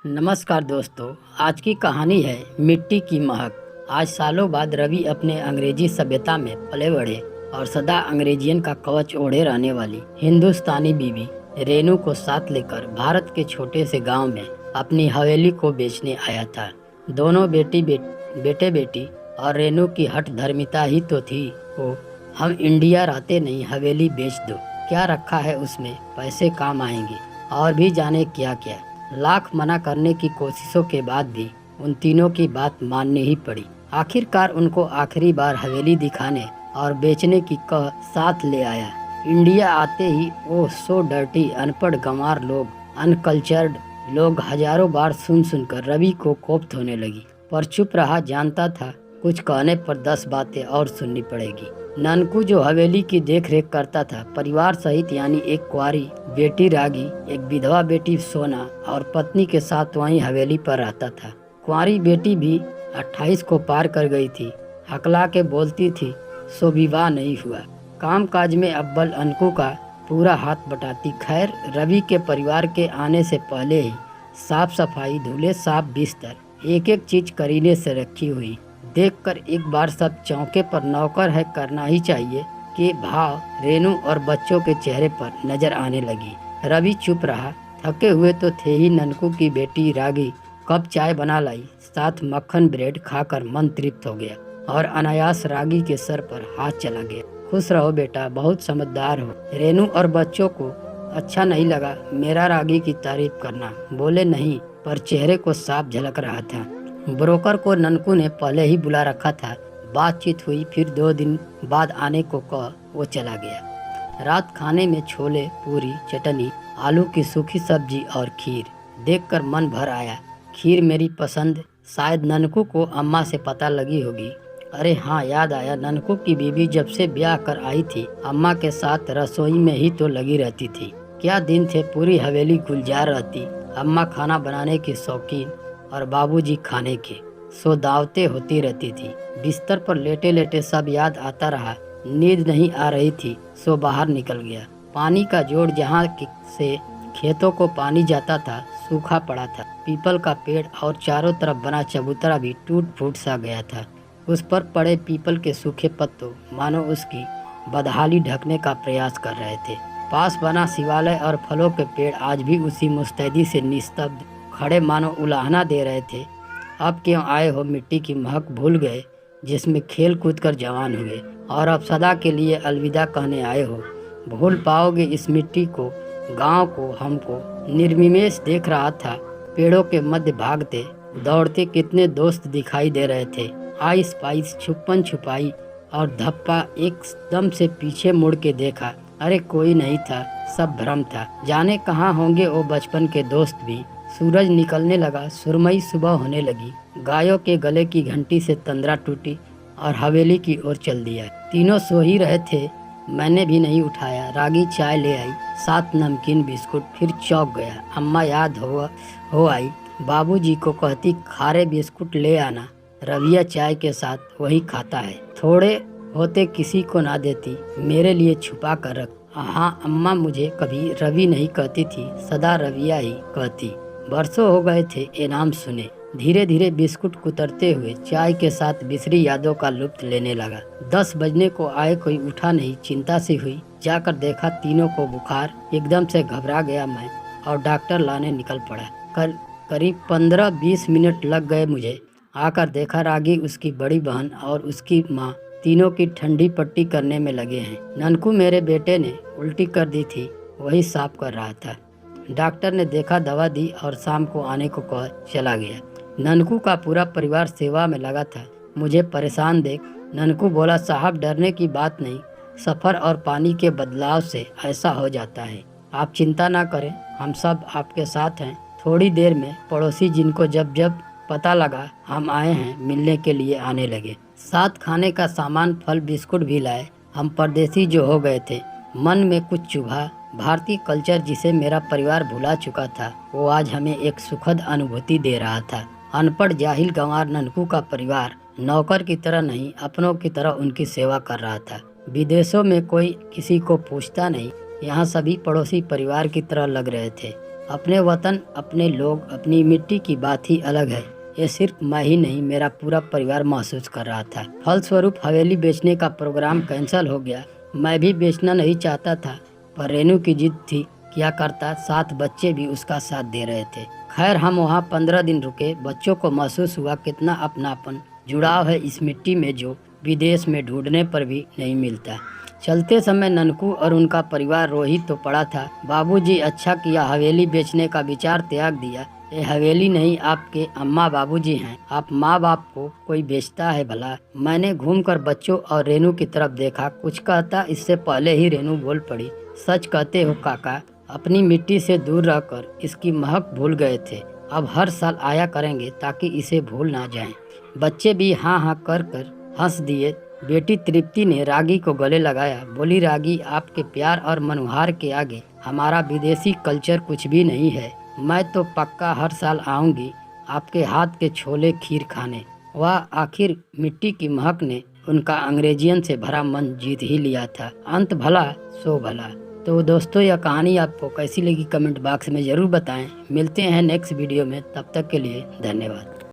नमस्कार दोस्तों। आज की कहानी है मिट्टी की महक। आज सालों बाद रवि अपने अंग्रेजी सभ्यता में पले बढ़े और सदा अंग्रेजियन का कवच ओढ़े रहने वाली हिंदुस्तानी बीवी रेनू को साथ लेकर भारत के छोटे से गांव में अपनी हवेली को बेचने आया था। दोनों बेटे बेटी और रेनू की हठ धर्मिता ही तो थी वो, हम इंडिया रहते नहीं, हवेली बेच दो। क्या रखा है उसमें, पैसे काम आएंगे, और भी जाने क्या क्या। लाख मना करने की कोशिशों के बाद भी उन तीनों की बात माननी ही पड़ी। आखिरकार उनको आखिरी बार हवेली दिखाने और बेचने की कह साथ ले आया। इंडिया आते ही वो सो डर्टी, अनपढ़ गंवार लोग, अनकल्चर्ड लोग हजारों बार सुन सुनकर रवि को कोफ्त होने लगी, पर चुप रहा। जानता था कुछ कहने पर 10 बातें और सुननी पड़ेगी। ननकू जो हवेली की देख रेख करता था, परिवार सहित, यानी एक कुंवारी बेटी रागी, एक विधवा बेटी सोना और पत्नी के साथ वहीं हवेली पर रहता था। कुंवारी बेटी भी 28 को पार कर गई थी, हकला के बोलती थी, सो विवाह नहीं हुआ। काम काज में अव्वल अनकू का पूरा हाथ बटाती। खैर, रवि के परिवार के आने से पहले ही साफ सफाई, धुले साफ बिस्तर, एक एक चीज करीने से रखी हुई देखकर एक बार सब चौंके। पर नौकर है, करना ही चाहिए कि भाव रेनू और बच्चों के चेहरे पर नजर आने लगी। रवि चुप रहा। थके हुए तो थे ही। ननकू की बेटी रागी कप चाय बना लाई, साथ मक्खन ब्रेड खाकर मन तृप्त हो गया और अनायास रागी के सर पर हाथ चला गया। खुश रहो बेटा, बहुत समझदार हो। रेनू और बच्चों को अच्छा नहीं लगा मेरा रागी की तारीफ करना। बोले नहीं, पर चेहरे को साफ झलक रहा था। ब्रोकर को ननकू ने पहले ही बुला रखा था। बातचीत हुई, फिर 2 दिन बाद आने को कह वो चला गया। रात खाने में छोले, पूरी, चटनी, आलू की सूखी सब्जी और खीर देखकर मन भर आया। खीर मेरी पसंद। शायद ननकू को अम्मा से पता लगी होगी। अरे हाँ, याद आया, ननकू की बीवी जब से ब्याह कर आई थी, अम्मा के साथ रसोई में ही तो लगी रहती थी। क्या दिन थे, पूरी हवेली गुलजार रहती। अम्मा खाना बनाने की शौकीन और बाबूजी खाने के, सो दावतें होती रहती थी। बिस्तर पर लेटे लेटे सब याद आता रहा। नींद नहीं आ रही थी, सो बाहर निकल गया। पानी का जोड़ जहाँ से खेतों को पानी जाता था, सूखा पड़ा था। पीपल का पेड़ और चारों तरफ बना चबूतरा भी टूट फूट सा गया था। उस पर पड़े पीपल के सूखे पत्तों मानो उसकी बदहाली ढकने का प्रयास कर रहे थे। पास बना शिवालय और फलों के पेड़ आज भी उसी मुस्तैदी से निस्तब्ध खड़े, मानो उलाहना दे रहे थे। अब क्यों आए हो, मिट्टी की महक भूल गए जिसमें खेल कूद कर जवान हुए, और अब सदा के लिए अलविदा कहने आए हो। भूल पाओगे इस मिट्टी को, गांव को, हमको। निर्निमेष देख रहा था पेड़ों के मध्य भागते दौड़ते कितने दोस्त दिखाई दे रहे थे। आइस पाइस, छुपन छुपाई और धप्पा। एकदम से पीछे मुड़ के देखा, अरे कोई नहीं था, सब भ्रम था। जाने कहाँ होंगे वो बचपन के दोस्त भी। सूरज निकलने लगा, सुरमई सुबह होने लगी। गायों के गले की घंटी से तंद्रा टूटी और हवेली की ओर चल दिया। तीनों सो ही रहे थे, मैंने भी नहीं उठाया। रागी चाय ले आई, 7 नमकीन बिस्कुट। फिर चौंक गया। अम्मा याद हो आई। बाबूजी को कहती, खारे बिस्कुट ले आना, रविया चाय के साथ वही खाता है। थोड़े होते किसी को ना देती, मेरे लिए छुपा कर रख। हाँ, अम्मा मुझे कभी रवि नहीं कहती थी, सदा रविया ही कहती। बरसों हो गए थे ये नाम सुने। धीरे धीरे बिस्कुट कुतरते हुए चाय के साथ बिसरी यादों का लुत्फ लेने लगा। 10 बजने को आए, कोई उठा नहीं। चिंता सी हुई। जाकर देखा तीनों को बुखार। एकदम से घबरा गया मैं और डॉक्टर लाने निकल पड़ा। करीब 15-20 मिनट लग गए मुझे। आकर देखा रागी, उसकी बड़ी बहन और उसकी माँ तीनों की ठंडी पट्टी करने में लगे हैं। ननकू मेरे बेटे ने उल्टी कर दी थी, वही साफ कर रहा था। डॉक्टर ने देखा, दवा दी और शाम को आने को कह चला गया। ननकू का पूरा परिवार सेवा में लगा था। मुझे परेशान देख ननकू बोला, साहब डरने की बात नहीं, सफ़र और पानी के बदलाव से ऐसा हो जाता है। आप चिंता ना करें, हम सब आपके साथ हैं। थोड़ी देर में पड़ोसी जिनको जब जब पता लगा हम आए हैं, मिलने के लिए आने लगे। साथ खाने का सामान, फल, बिस्कुट भी लाए। हम परदेसी जो हो गए थे, मन में कुछ चुभा। भारतीय कल्चर जिसे मेरा परिवार भुला चुका था, वो आज हमें एक सुखद अनुभूति दे रहा था। अनपढ़ जाहिल गंवार ननकू का परिवार नौकर की तरह नहीं, अपनों की तरह उनकी सेवा कर रहा था। विदेशों में कोई किसी को पूछता नहीं, यहाँ सभी पड़ोसी परिवार की तरह लग रहे थे। अपने वतन, अपने लोग, अपनी मिट्टी की बात ही अलग है। ये सिर्फ मैं ही नहीं, मेरा पूरा परिवार महसूस कर रहा था। फलस्वरूप हवेली बेचने का प्रोग्राम कैंसिल हो गया। मैं भी बेचना नहीं चाहता था, पर रेनू की जिद थी। क्या करता, 7 बच्चे भी उसका साथ दे रहे थे। खैर, हम वहाँ 15 दिन रुके। बच्चों को महसूस हुआ कितना अपनापन, जुड़ाव है इस मिट्टी में, जो विदेश में ढूंढने पर भी नहीं मिलता। चलते समय ननकू और उनका परिवार रोहित तो पड़ा था। बाबूजी, अच्छा किया हवेली बेचने का विचार त्याग दिया। ये हवेली नहीं, आपके अम्मा बाबूजी हैं। आप माँ बाप को कोई बेचता है भला? मैंने घूमकर बच्चों और रेनू की तरफ देखा। कुछ कहता, इससे पहले ही रेनू बोल पड़ी, सच कहते हो काका, अपनी मिट्टी से दूर रहकर इसकी महक भूल गए थे। अब हर साल आया करेंगे ताकि इसे भूल ना जाएं। बच्चे भी हाँ हाँ कर हंस दिए। बेटी तृप्ति ने रागी को गले लगाया, बोली, रागी, आपके प्यार और मनुहार के आगे हमारा विदेशी कल्चर कुछ भी नहीं है। मैं तो पक्का हर साल आऊंगी आपके हाथ के छोले खीर खाने। वह आखिर मिट्टी की महक ने उनका अंग्रेजियन से भरा मन जीत ही लिया था। अंत भला सो भला। तो दोस्तों, यह कहानी आपको कैसी लगी कमेंट बॉक्स में ज़रूर बताएं। मिलते हैं नेक्स्ट वीडियो में, तब तक के लिए धन्यवाद।